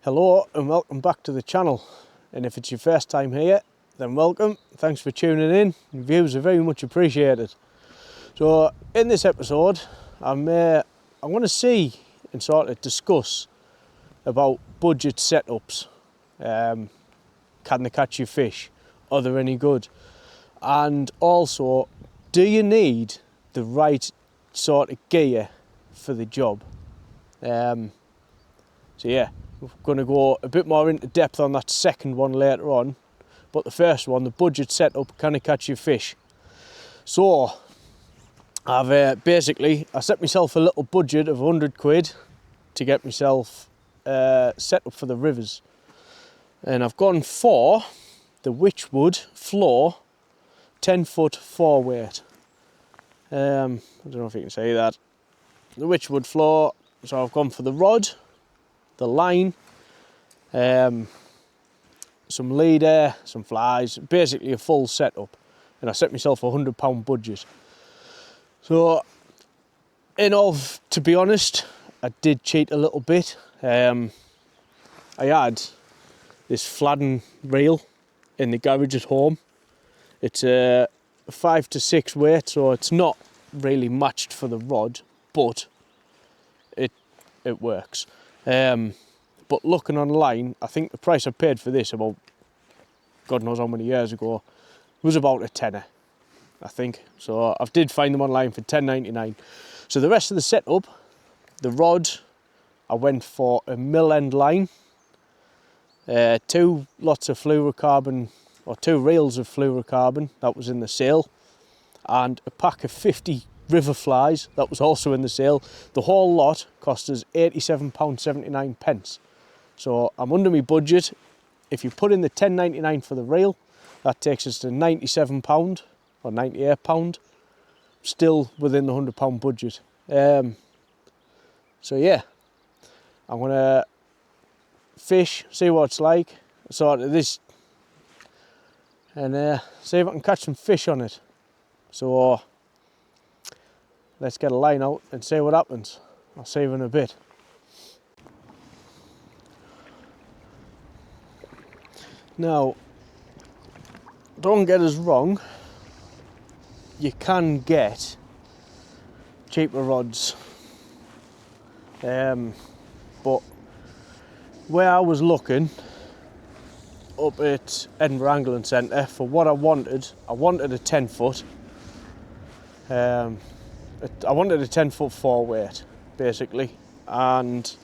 Hello and welcome back to the channel, and if it's your first time here then welcome, thanks for tuning in. Views are very much appreciated. So in this episode I want to see and sort of discuss about budget setups. Can they catch you fish? Are they any good? And also, do you need the right sort of gear for the job? So yeah, we're going to go a bit more into depth on that second one later on, but the first one, the budget setup, can it catch you fish? So I've I set myself a little budget of 100 quid to get myself set up for the rivers, and I've gone for the Witchwood Floor 10-foot 4-weight. I don't know if you can say that. The Witchwood Floor. So I've gone for the rod, the line, some leader, some flies, basically a full setup, and I set myself a £100 budget. So, to be honest, I did cheat a little bit. I had this Fladden reel in the garage at home. It's a 5 to 6 weight, so it's not really matched for the rod, but it works. But looking online, I think the price I paid for this about God knows how many years ago was about a tenner, I think. So I did find them online for £10.99. So the rest of the setup, the rod, I went for a mill end line, 2 lots of fluorocarbon, or 2 reels of fluorocarbon, that was in the sale, and a pack of 50 river flies, that was also in the sale. The whole lot cost us £87.79. So I'm under my budget. If you put in the £10.99 for the reel, that takes us to £97 or £98, still within the £100 budget. So yeah, I'm gonna fish, see what it's like, sort of this, and see if I can catch some fish on it. So let's get a line out and see what happens. I'll see you in a bit. Now, don't get us wrong, you can get cheaper rods, but where I was looking up at Edinburgh Angling Centre for what I wanted a 10-foot. I wanted a 10-foot 4-weight, basically, and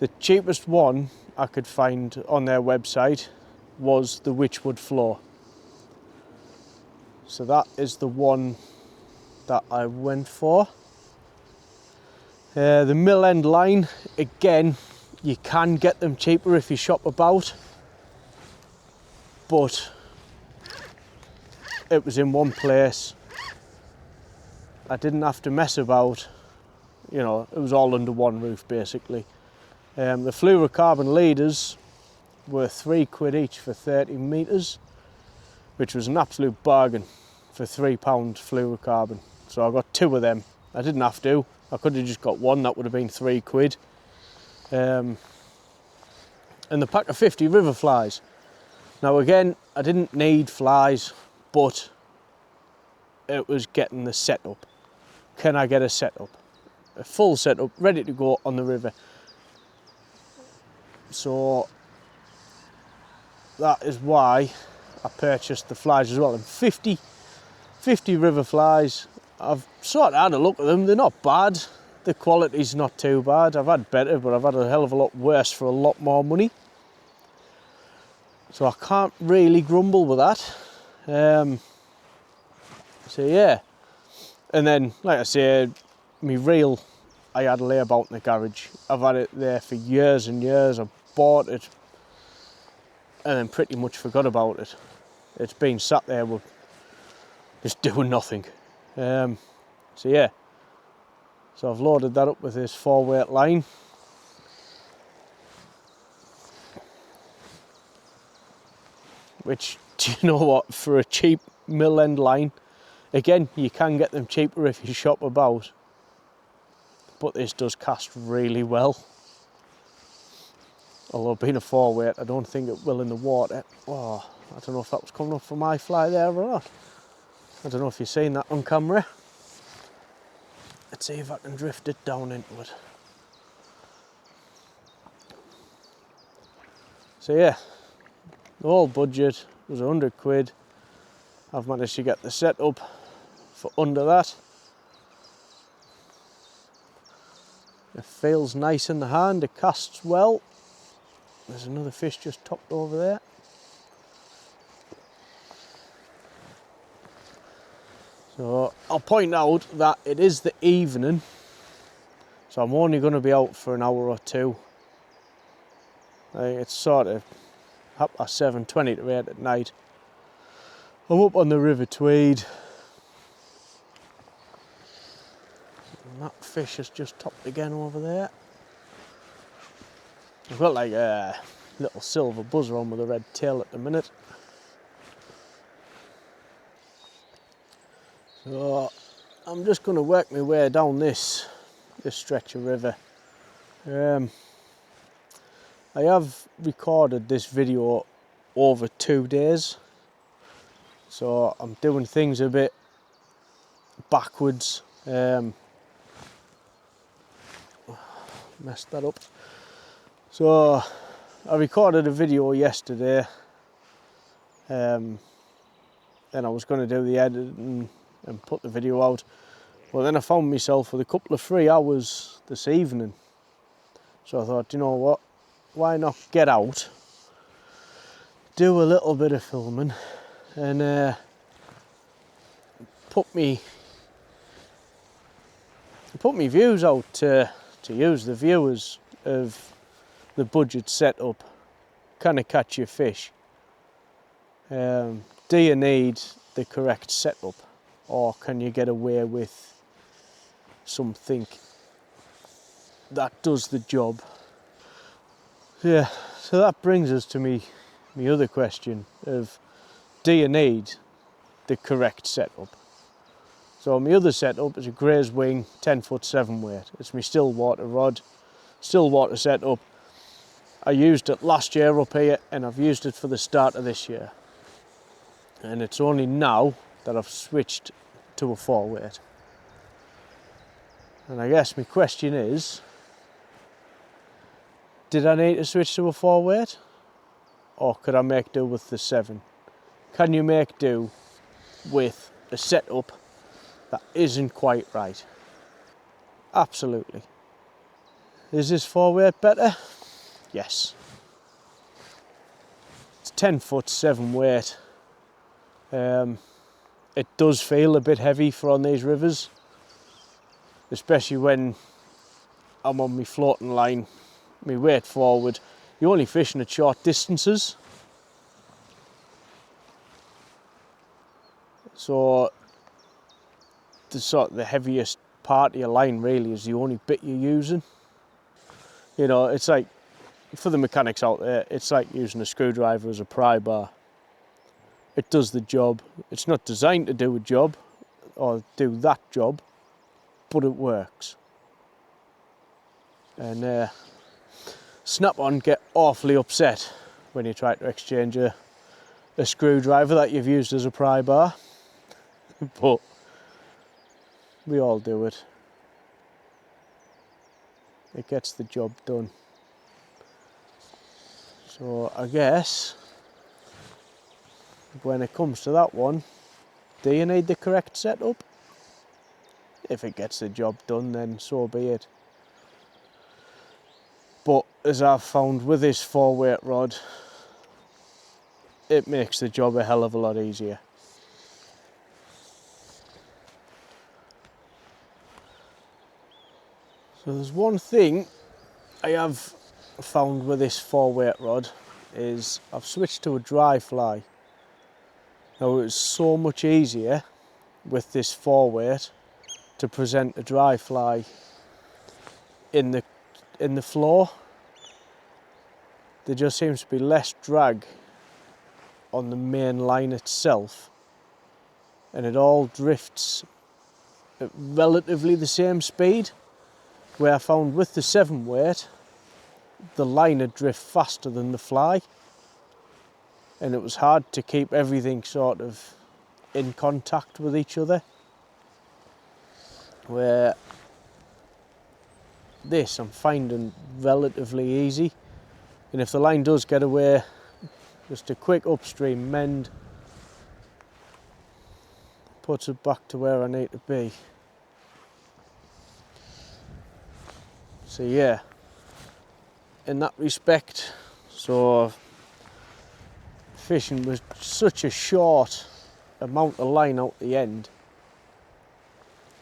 the cheapest one I could find on their website was the Witchwood Floor. So that is the one that I went for. The mill end line, again, you can get them cheaper if you shop about, but it was in one place. I didn't have to mess about, you know, it was all under one roof basically. The fluorocarbon leaders were £3 each for 30 metres, which was an absolute bargain for £3 fluorocarbon. So I got 2 of them. I didn't have to, I could have just got one, that would have been £3. And the pack of 50 river flies. Now again, I didn't need flies, but it was getting the setup. Can I get a setup? A full setup, ready to go on the river. So that is why I purchased the flies as well. And 50 river flies, I've sort of had a look at them, they're not bad. The quality's not too bad. I've had better, but I've had a hell of a lot worse for a lot more money. So I can't really grumble with that. So yeah. And then, like I said, my reel, I had a layabout in the garage. I've had it there for years and years. I bought it and then pretty much forgot about it. It's been sat there with just doing nothing. So yeah, so I've loaded that up with this 4-weight line. Which, do you know what, for a cheap mill end line, again, you can get them cheaper if you shop about, but this does cast really well. Although being a 4 weight, I don't think it will in the water. Oh, I don't know if that was coming up for my fly there or not. I don't know if you've seen that on camera. Let's see if I can drift it down into it. So yeah, the whole budget was 100 quid. I've managed to get the setup for under that. It feels nice in the hand, it casts well. There's another fish just topped over there. So I'll point out that it is the evening, so I'm only going to be out for an hour or two. It's sort of 7:30, 20 to 8 at night. I'm up on the River Tweed. And that fish has just topped again over there. I've got like a little silver buzzer on with a red tail at the minute. So I'm just going to work my way down this stretch of river. I have recorded this video over 2 days, so I'm doing things a bit backwards. Messed that up. So I recorded a video yesterday, and I was going to do the editing and put the video out, but then I found myself with a couple of free hours this evening, so I thought, you know what, why not get out, do a little bit of filming, and put me views out to use the viewers of the budget setup. Can it catch your fish? Do you need the correct setup, or can you get away with something that does the job? Yeah, so that brings us to my other question of, do you need the correct setup? So my other setup is a Graze Wing 10-foot 7 weight. It's my Stillwater rod, Stillwater setup. I used it last year up here, and I've used it for the start of this year. And it's only now that I've switched to a 4 weight. And I guess my question is, did I need to switch to a 4 weight, or could I make do with the 7? Can you make do with a setup that isn't quite right? Absolutely. Is this 4 weight better? Yes. It's 10-foot 7 weight. It does feel a bit heavy for on these rivers, especially when I'm on my floating line, my weight forward. You're only fishing at short distances, so the heaviest part of your line really is the only bit you're using. You know, it's like, for the mechanics out there, it's like using a screwdriver as a pry bar. It does the job. It's not designed to do a job or do that job, but it works. And Snap-on get awfully upset when you try to exchange a screwdriver that you've used as a pry bar, but we all do it. It gets the job done. So I guess when it comes to that one, do you need the correct setup? If it gets the job done, then so be it. But as I've found with this 4 weight rod, it makes the job a hell of a lot easier. So there's one thing I have found with this 4 weight rod, is I've switched to a dry fly. Now it's so much easier with this 4 weight to present a dry fly in the flow. There just seems to be less drag on the main line itself, and it all drifts at relatively the same speed. Where I found with the 7 weight, the line would drift faster than the fly, and it was hard to keep everything sort of in contact with each other. Where this I'm finding relatively easy, and if the line does get away, just a quick upstream mend puts it back to where I need to be. So yeah, in that respect, so fishing with such a short amount of line out the end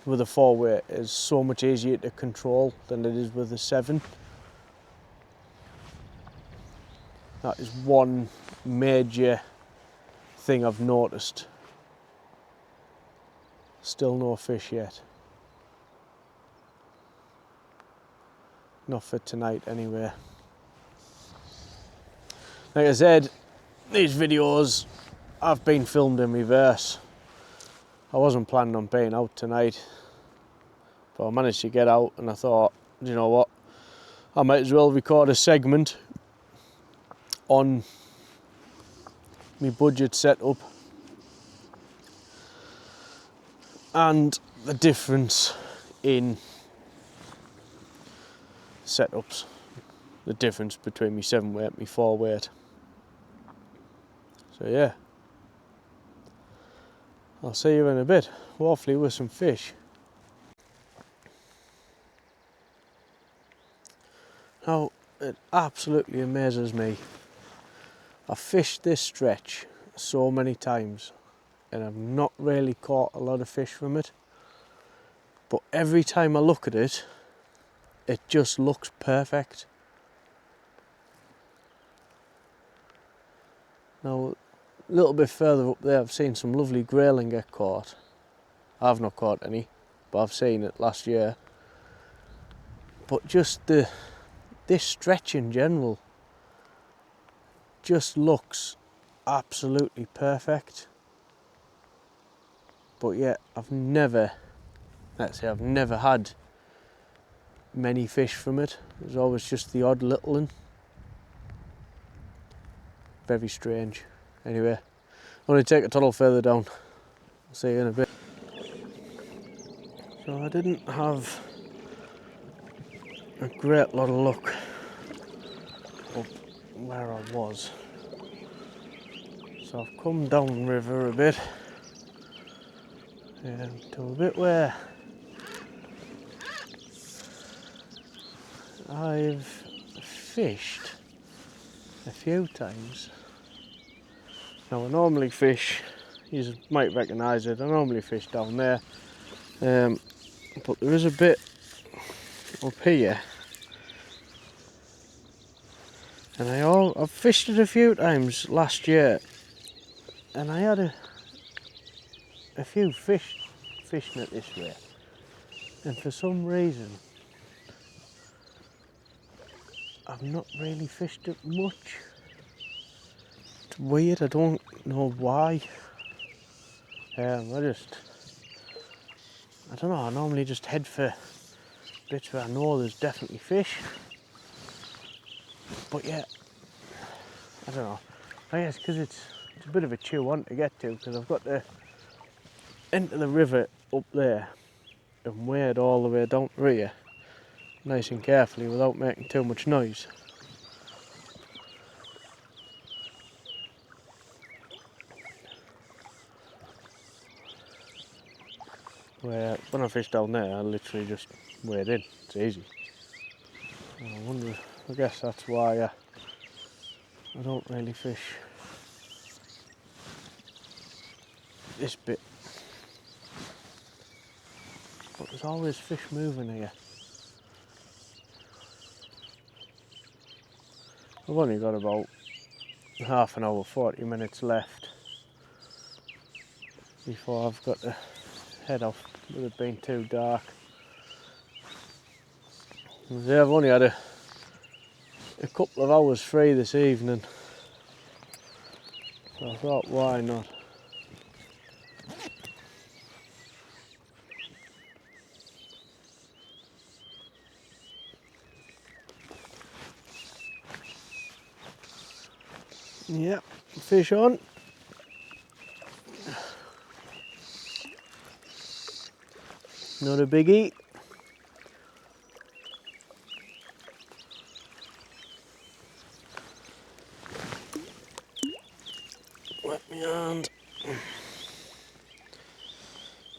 with a 4-weight is so much easier to control than it is with a 7. That is one major thing I've noticed. Still no fish yet. Not for tonight anyway. Like I said, these videos have been filmed in reverse. I wasn't planning on being out tonight, but I managed to get out, and I thought, you know what, I might as well record a segment on my budget setup and the difference in setups, the difference between my 7-weight and my 4-weight. So yeah, I'll see you in a bit, hopefully with some fish. Now, it absolutely amazes me. I've fished this stretch so many times and I've not really caught a lot of fish from it, but every time I look at it, it just looks perfect. Now, a little bit further up there, I've seen some lovely grayling get caught. I've not caught any, but I've seen it last year. But just this stretch in general just looks absolutely perfect. But yet, I've never had many fish from it. There's always just the odd little one. Very strange. Anyway, I'm going to take a tunnel further down. I'll see you in a bit. So I didn't have a great lot of luck up where I was. So I've come down river a bit to a bit where I've fished a few times. Now I normally fish, you might recognise it, I normally fish down there, but there is a bit up here, and I've fished it a few times last year, and I had a few fish fishing it this way, and for some reason I've not really fished it much. It's weird, I don't know why. I don't know, I normally just head for bits where I know there's definitely fish. But yeah, I don't know. I guess because it's a bit of a chew on to get to, because I've got to enter the river up there and wade all the way down to here, nice and carefully without making too much noise. Where when I fish down there, I literally just wade in. It's easy. I guess that's why I don't really fish this bit. But there's always fish moving here. I've only got about half an hour, 40 minutes left before I've got to head off with it being too dark. Yeah, I've only had a couple of hours free this evening, so I thought, why not? Yep, fish on. Not a biggie. Wet my hand.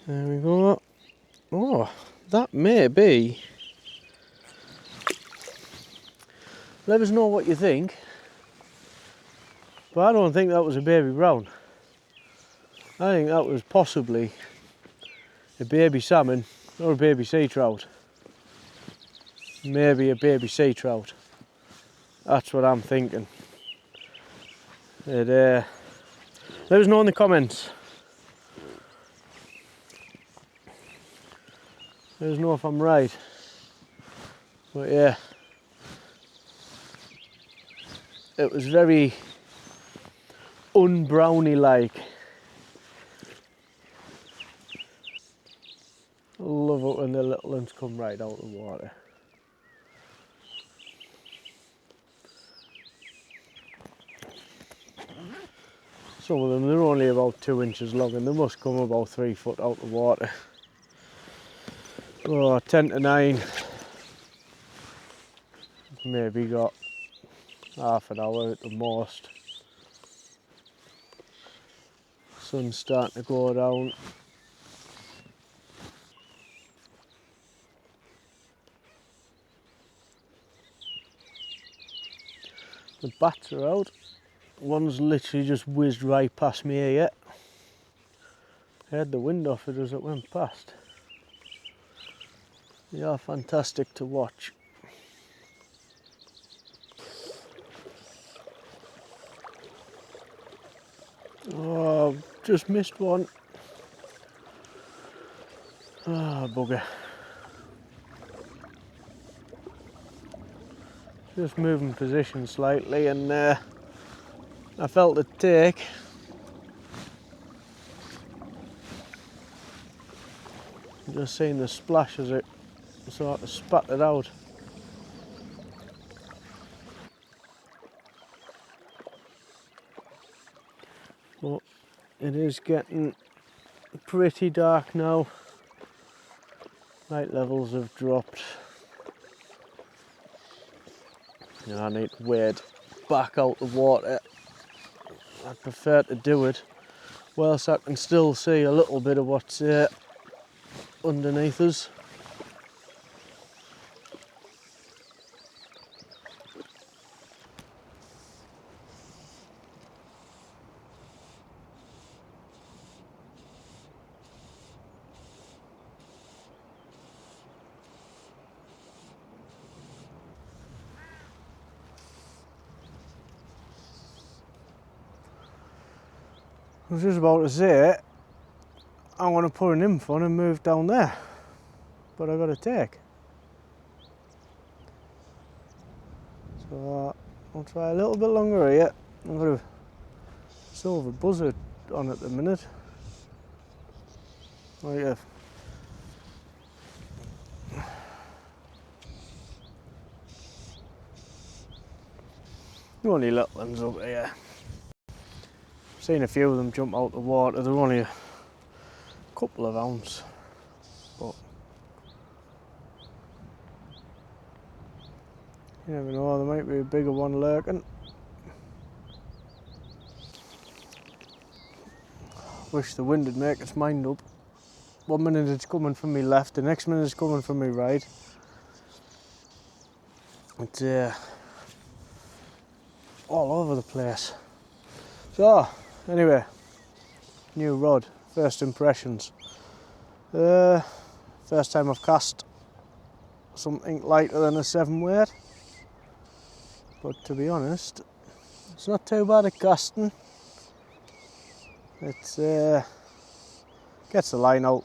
There we go. Oh, that may be. Let us know what you think. But I don't think that was a baby brown. I think that was possibly a baby salmon or a baby sea trout. Maybe a baby sea trout. That's what I'm thinking. Let us know in the comments. Let us know if I'm right. But yeah, it was very unbrowny like. Love it when the little ones come right out of the water. Some of them, they're only about 2 inches long and they must come about 3 foot out of the water. Oh, 10 to 9. Maybe got half an hour at the most. Sun's starting to go down. The bats are out. One's literally just whizzed right past me here. I had the wind off it as it went past. They are fantastic to watch. Oh, just missed one. Ah, bugger. Just moving position slightly and I felt it take. Just seen the splash as it sort of spattered out. But it is getting pretty dark now. Light levels have dropped. I need to wade back out the water. I prefer to do it whilst I can still see a little bit of what's underneath us. I was just about to say I want to put an info and move down there, but I got to take. So I'll try a little bit longer here. I've got a silver buzzer on at the minute. Oh yeah. Only little ones up here. Seen a few of them jump out the water. They're only a couple of ounce, but you never know, there might be a bigger one lurking. Wish the wind would make its mind up. 1 minute it's coming from me left, the next minute it's coming from me right. It's all over the place. So anyway, new rod, first impressions. First time I've cast something lighter than a 7 weight, but to be honest, it's not too bad at casting. It's gets the line out.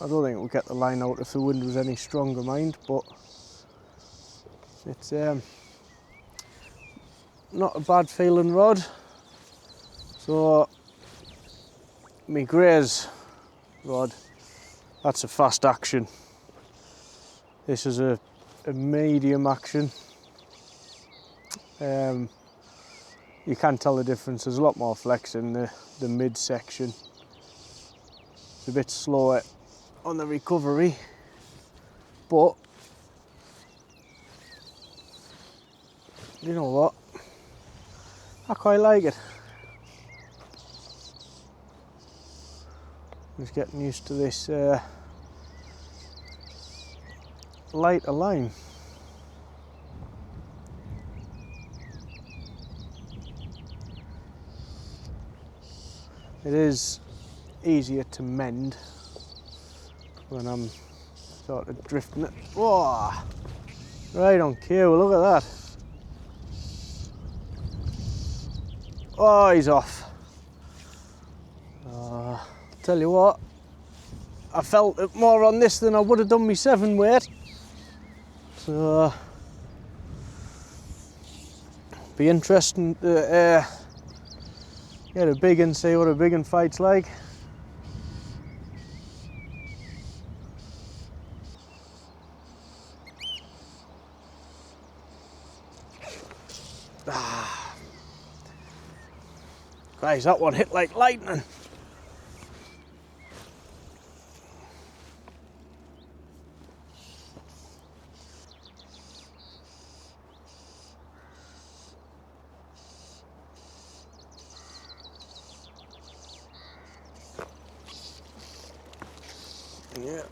I don't think it would get the line out if the wind was any stronger, mind, but it's not a bad feeling rod. So my Grays rod, that's a fast action. This is a medium action. you can tell the difference. There's a lot more flex in the mid section. It's a bit slower on the recovery, but you know what? I quite like it. Just getting used to this lighter line. It is easier to mend when I'm sort of drifting it. Whoa! Right on cue, look at that. Oh, he's off. Tell you what, I felt it more on this than I would have done my 7 weight. So, be interesting to get a big and see what a big and fight's like. Guys, that one hit like lightning. Yeah.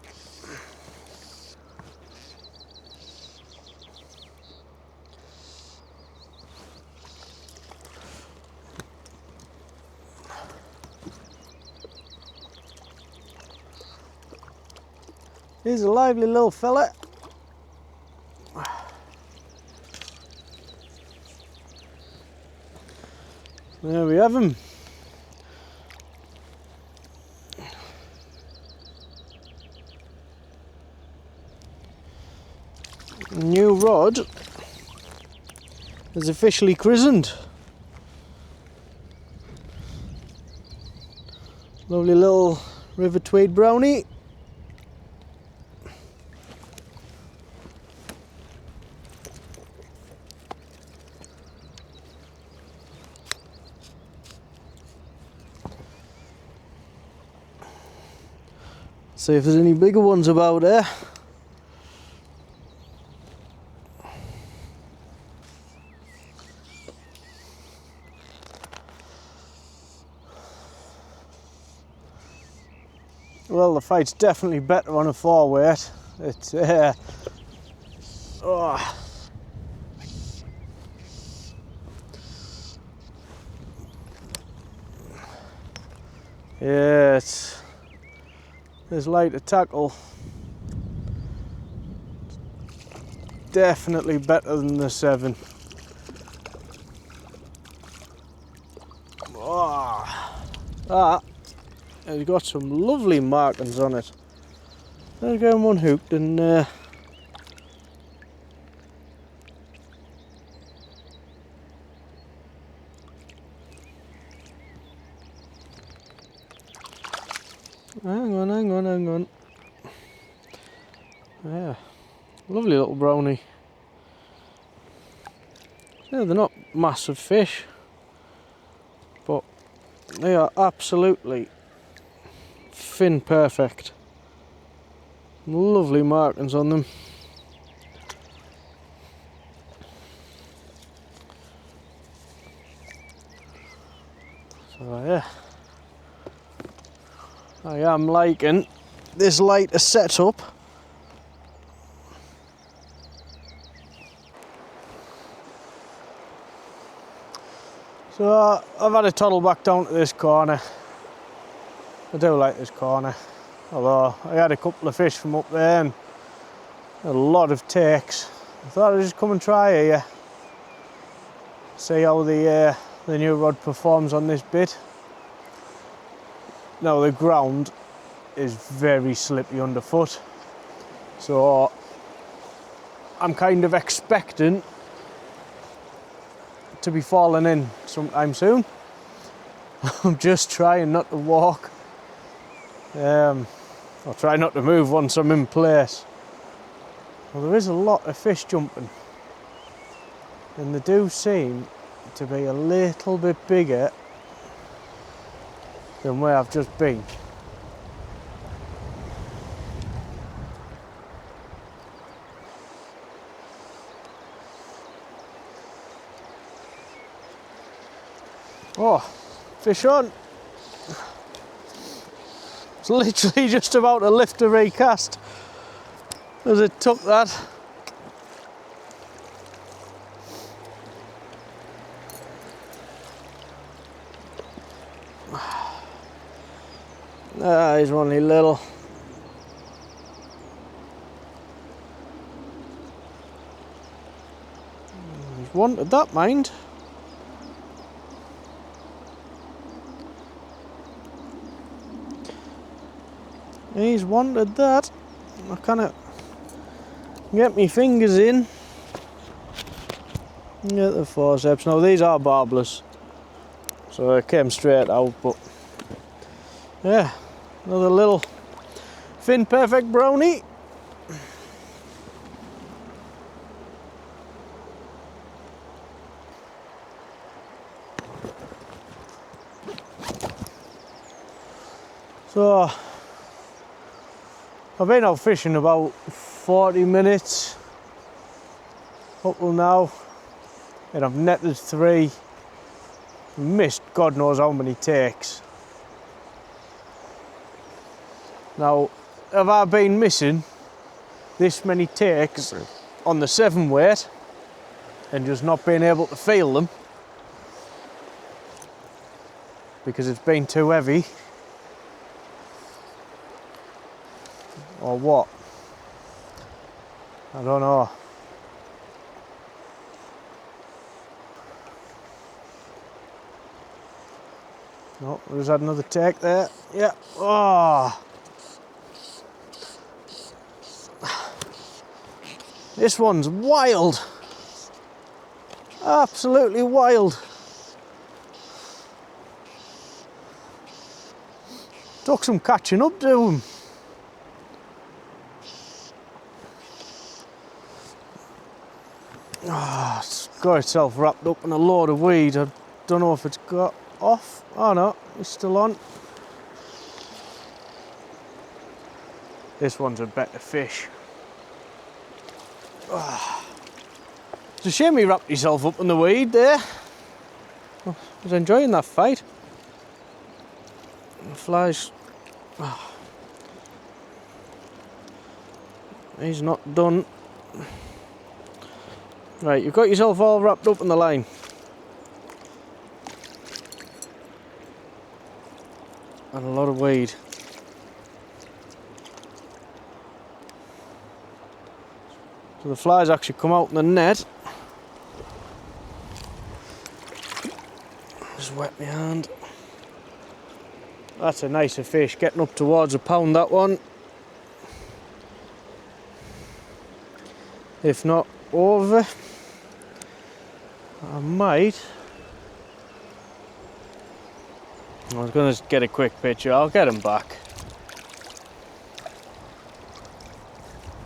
He's a lively little fella. There we have him. New rod is officially christened. Lovely little River Tweed brownie. See if there's any bigger ones about there. Well, the fight's definitely better on a 4 weight. It's oh. Yeah, there's light to tackle. Definitely better than the 7. Oh, that has got some lovely markings on it. There's going one hooked and hang on. Yeah, lovely little brownie. Yeah, they're not massive fish, but they are absolutely fin perfect. Lovely markings on them. So yeah, I am liking this lighter setup. So I've had a toddle back down to this corner. I do like this corner, although I had a couple of fish from up there and a lot of takes. I thought I'd just come and try here, see how the new rod performs on this bit. Now the ground is very slippy underfoot, so I'm kind of expecting to be falling in sometime soon. I'm just trying not to walk. I'll try not to move once I'm in place. Well, there is a lot of fish jumping, and they do seem to be a little bit bigger than where I've just been. Oh, fish on. It's literally just about to lift a recast as it took that. Ah, he's only little. He's wanted that, mind. He's wanted that. I kind get my fingers in. Get the forceps. Now these are barbless, so they came straight out, but yeah, another little fin perfect brownie. So I've been out fishing about 40 minutes up till now, and I've netted 3, missed God knows how many takes. Now, have I been missing this many takes on the 7 weight and just not being able to feel them because it's been too heavy, or what? I don't know. No, we just had another take there. Yeah. Oh. This one's wild. Absolutely wild. Took some catching up to him. Oh, it's got itself wrapped up in a load of weed. I don't know if it's got off. Oh no, it's still on. This one's a better fish. Oh. It's a shame he wrapped himself up in the weed there. I was enjoying that fight. The flies. Oh. He's not done. Right, you've got yourself all wrapped up in the line. And a lot of weed. So the flies actually come out in the net. Just wet my hand. That's a nicer fish, getting up towards a pound, that one. If not over. I might. I was going to get a quick picture. I'll get him back.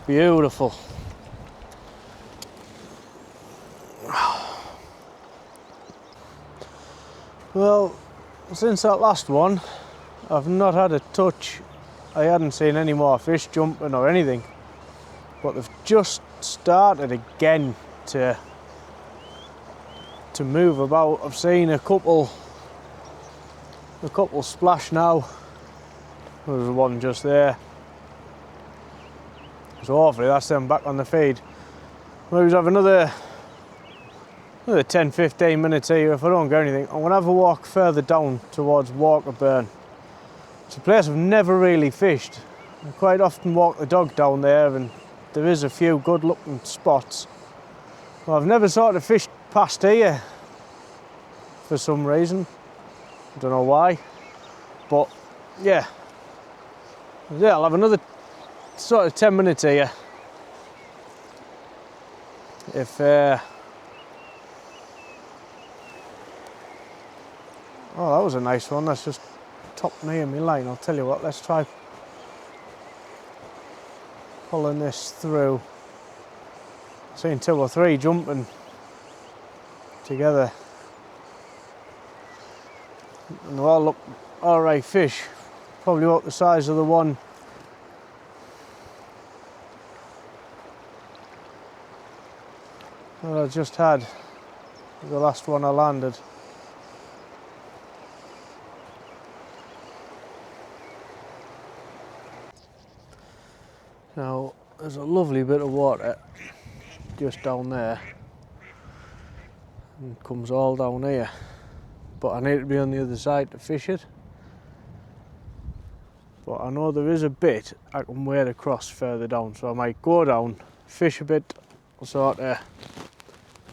Beautiful. Well, since that last one, I've not had a touch. I hadn't seen any more fish jumping or anything, but they've just started again to move about. I've seen a couple splash now. There's one just there. So hopefully that's them back on the feed. Maybe have another 10-15 minutes here. If I don't get anything, I'm gonna have a walk further down towards Walkerburn. It's a place I've never really fished. I quite often walk the dog down there, and there is a few good looking spots. Well, I've never sort of fished past here for some reason. I don't know why, but yeah, I'll have another sort of 10 minutes here. If oh, that was a nice one. That's just top near me line. I'll tell you what, let's try pulling this through. I've seen 2 or 3 jumping together. and they all look alright fish, probably about the size of the one that I just had, the last one I landed. Now there's a lovely bit of water just down there and it comes all down here, but I need to be on the other side to fish it. But I know there is a bit I can wade across further down, so I might go down, fish a bit sort of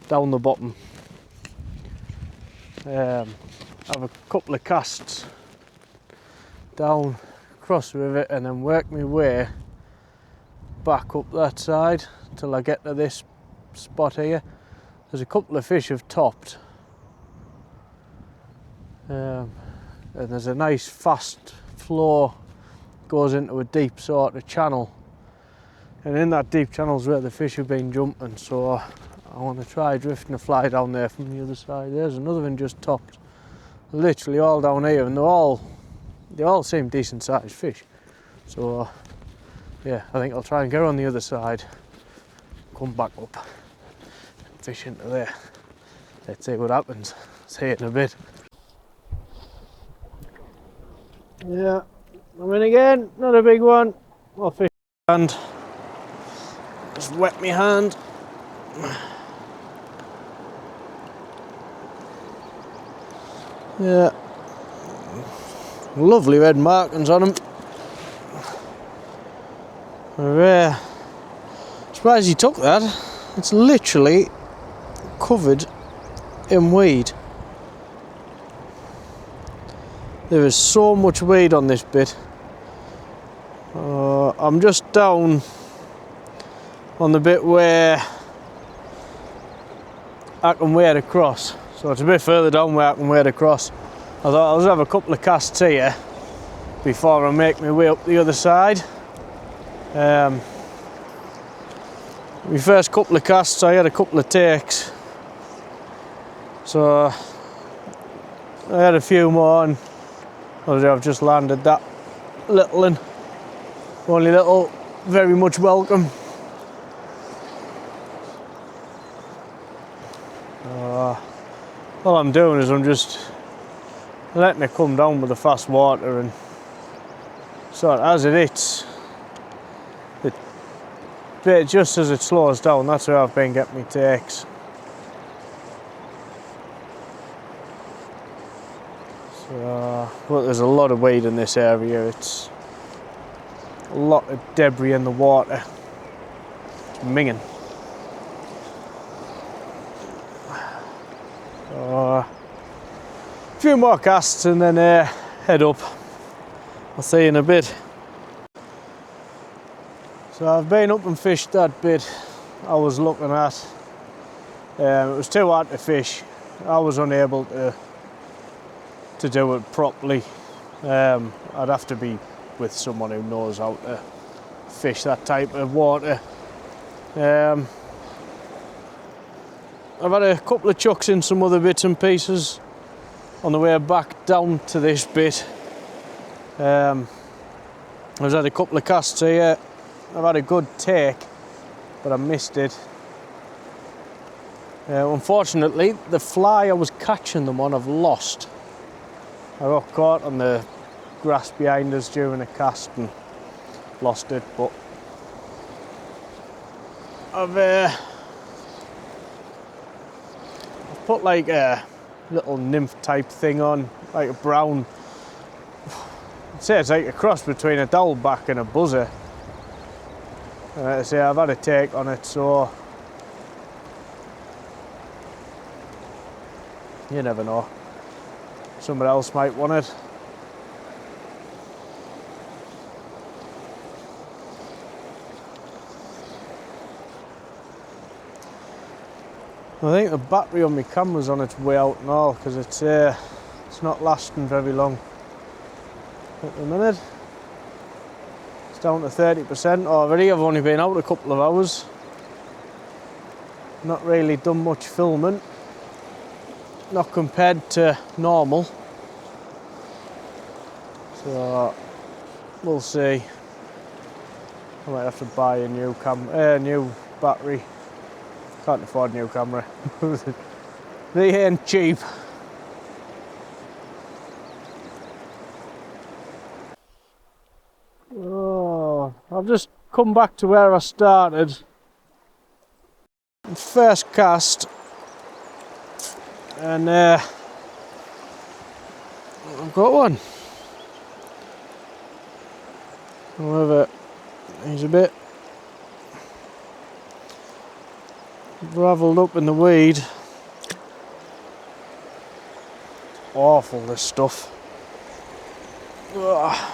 down the bottom, have a couple of casts down across the river and then work my way back up that side till I get to this spot here. There's a couple of fish have topped, and there's a nice fast flow, goes into a deep sort of channel, and in that deep channel is where the fish have been jumping, so I want to try drifting a fly down there from the other side. There's another one just topped, literally all down here, and they all seem decent sized fish, so yeah, I think I'll try and get on the other side, come back up and fish into there. Let's see what happens. See it in a bit. Yeah, I'm in again, not a big one. I'll fish hand. Just wet my hand. Yeah, lovely red markings on them. Surprised he took that. It's literally covered in weed. There is so much weed on this bit. I'm just down on the bit where I can wade across, so it's a bit further down where I can wade across. I thought I'll just have a couple of casts here before I make my way up the other side. My first couple of casts I had a couple of takes, so I had a few more and I've just landed that little one. Only little, very much welcome. All I'm doing is I'm just letting it come down with the fast water, and so as it hits, just as it slows down, that's where I've been getting my takes. So, but there's a lot of weed in this area. It's a lot of debris in the water. It's minging. A few more casts and then head up. I'll see you in a bit. So I've been up and fished that bit I was looking at. It was too hard to fish. I was unable to do it properly. I'd have to be with someone who knows how to fish that type of water. I've had a couple of chucks in some other bits and pieces on the way back down to this bit. I've had a couple of casts here. I've had a good take, but I missed it. Unfortunately, the fly I was catching them on I've lost. I got caught on the grass behind us during a cast and lost it, but I've put like a little nymph type thing on, like a brown, I'd say it's like a cross between a dowelback and a buzzer. I say I've had a take on it, so you never know. Somebody else might want it. I think the battery on my camera's on its way out now because it's not lasting very long at the minute. It's down to 30% already. I've only been out a couple of hours. Not really done much filming. Not compared to normal. So we'll see. I might have to buy a new new battery. Can't afford a new camera. They ain't cheap. Oh, I've just come back to where I started. First cast, and I've got one. However, he's a bit ravelled up in the weed. Awful, this stuff. Ugh.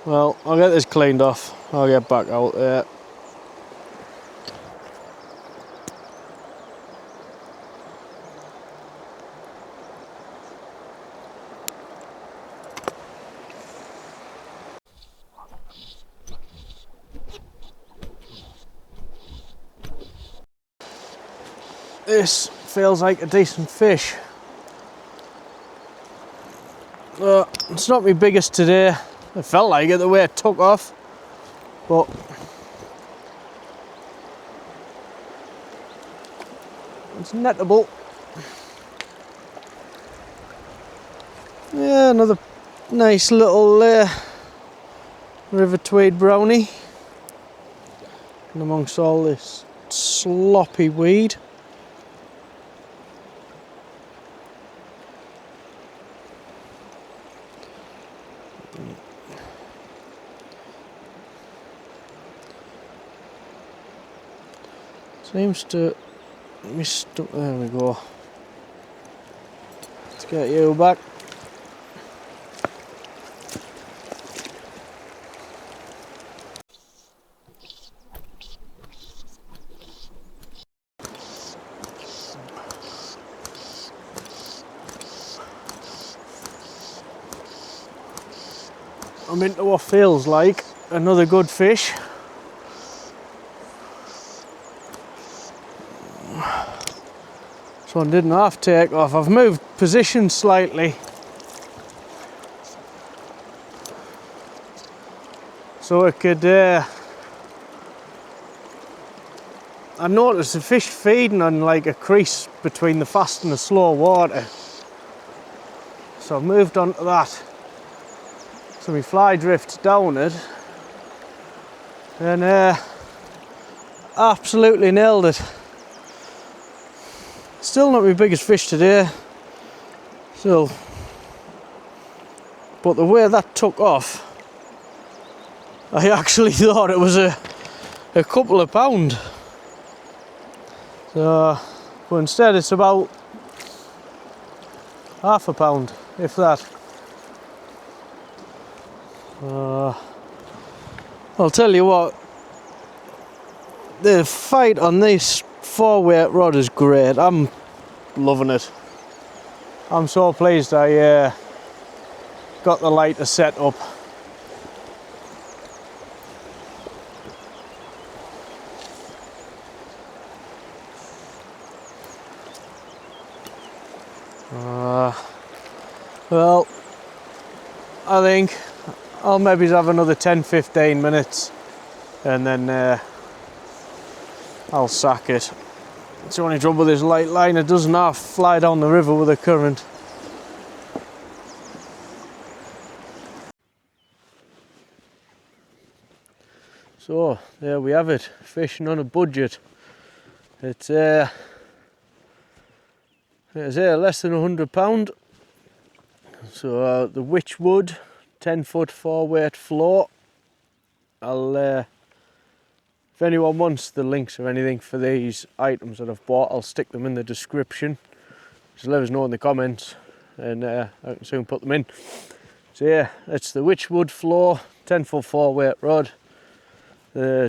Well, I'll get this cleaned off. I'll get back out there. This feels like a decent fish. It's not my biggest today. It felt like it the way it took off, but it's nettable. Yeah, another nice little River Tweed brownie. And amongst all this sloppy weed. Seems to be stuck. There we go. Let's get you back. I'm into what feels like another good fish. This one didn't half take off. I've moved position slightly so it could I noticed the fish feeding on like a crease between the fast and the slow water, so I moved on to that. So my fly drifts down it and absolutely nailed it. Still not my biggest fish today, still, but the way that took off, I actually thought it was a couple of pound. So, but instead it's about half a pound, if that. I'll tell you what, the fight on this 4-weight rod is great. I'm loving it. I'm so pleased I got the lighter set up. Well, I think I'll maybe have another 10-15 minutes and then I'll sack it. It's the only trouble with this light line, it doesn't half fly down the river with the current. So there we have it, fishing on a budget. It's less than £100. So the Witchwood 10-foot 4-weight float. I'll if anyone wants the links or anything for these items that I've bought, I'll stick them in the description. Just let us know in the comments and I can soon put them in. So yeah, it's the Witchwood float 10-foot 4-weight rod.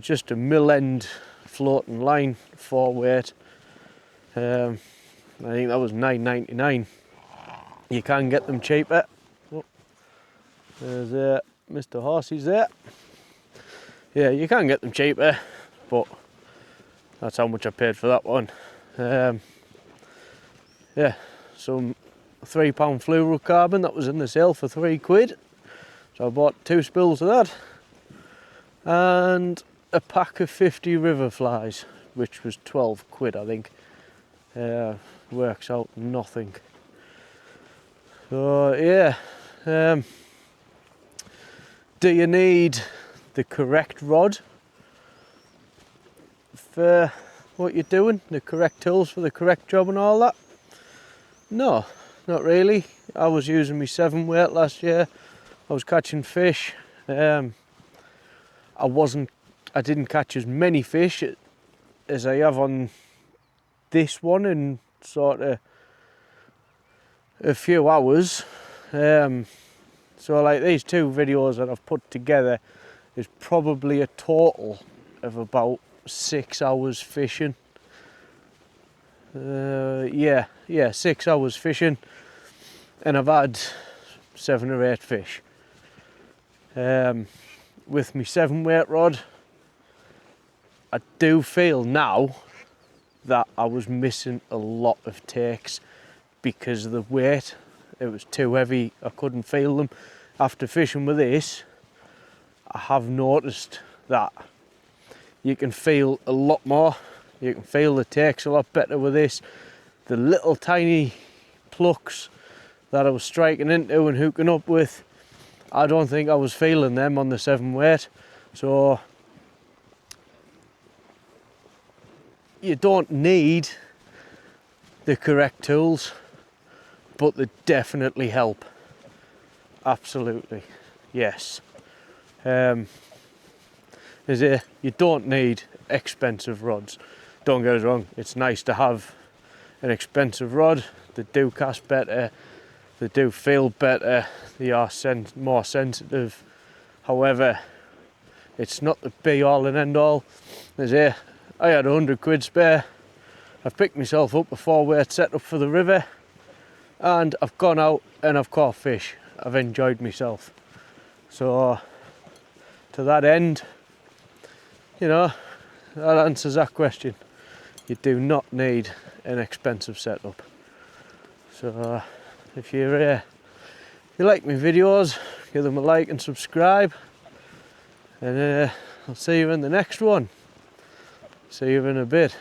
Just a mill end floating line 4-weight. I think that was £9.99. You can get them cheaper. Oh, there's Mr. Horsey's there. Yeah, you can get them cheaper, but that's how much I paid for that one. Yeah, some a £3 fluorocarbon that was in the sale for £3. So I bought 2 spools of that and a pack of 50 river flies, which was £12 I think. Works out nothing. So yeah, do you need the correct rod for what you're doing, the correct tools for the correct job and all that? No, not really. I was using my 7 weight last year. I was catching fish. I didn't catch as many fish as I have on this one in sort of a few hours. So like these 2 videos that I've put together is probably a total of about 6 hours fishing. Yeah, 6 hours fishing, and I've had 7 or 8 fish. With my 7 weight rod, I do feel now that I was missing a lot of takes because of the weight. It was too heavy, I couldn't feel them. After fishing with this, I have noticed that you can feel a lot more. You can feel the takes a lot better with this. The little tiny plucks that I was striking into and hooking up with, I don't think I was feeling them on the 7 weight. So you don't need the correct tools, but they definitely help. Absolutely, yes. You don't need expensive rods. Don't get us wrong, it's nice to have an expensive rod. They do cast better, they do feel better, they are more sensitive. However, it's not the be all and end all. I had £100 spare. I've picked myself up a 4 weight setup for the river, and I've gone out and I've caught fish. I've enjoyed myself. So to that end, you know, that answers that question. You do not need an expensive setup. So if you like my videos, give them a like and subscribe, and I'll see you in the next one. See you in a bit.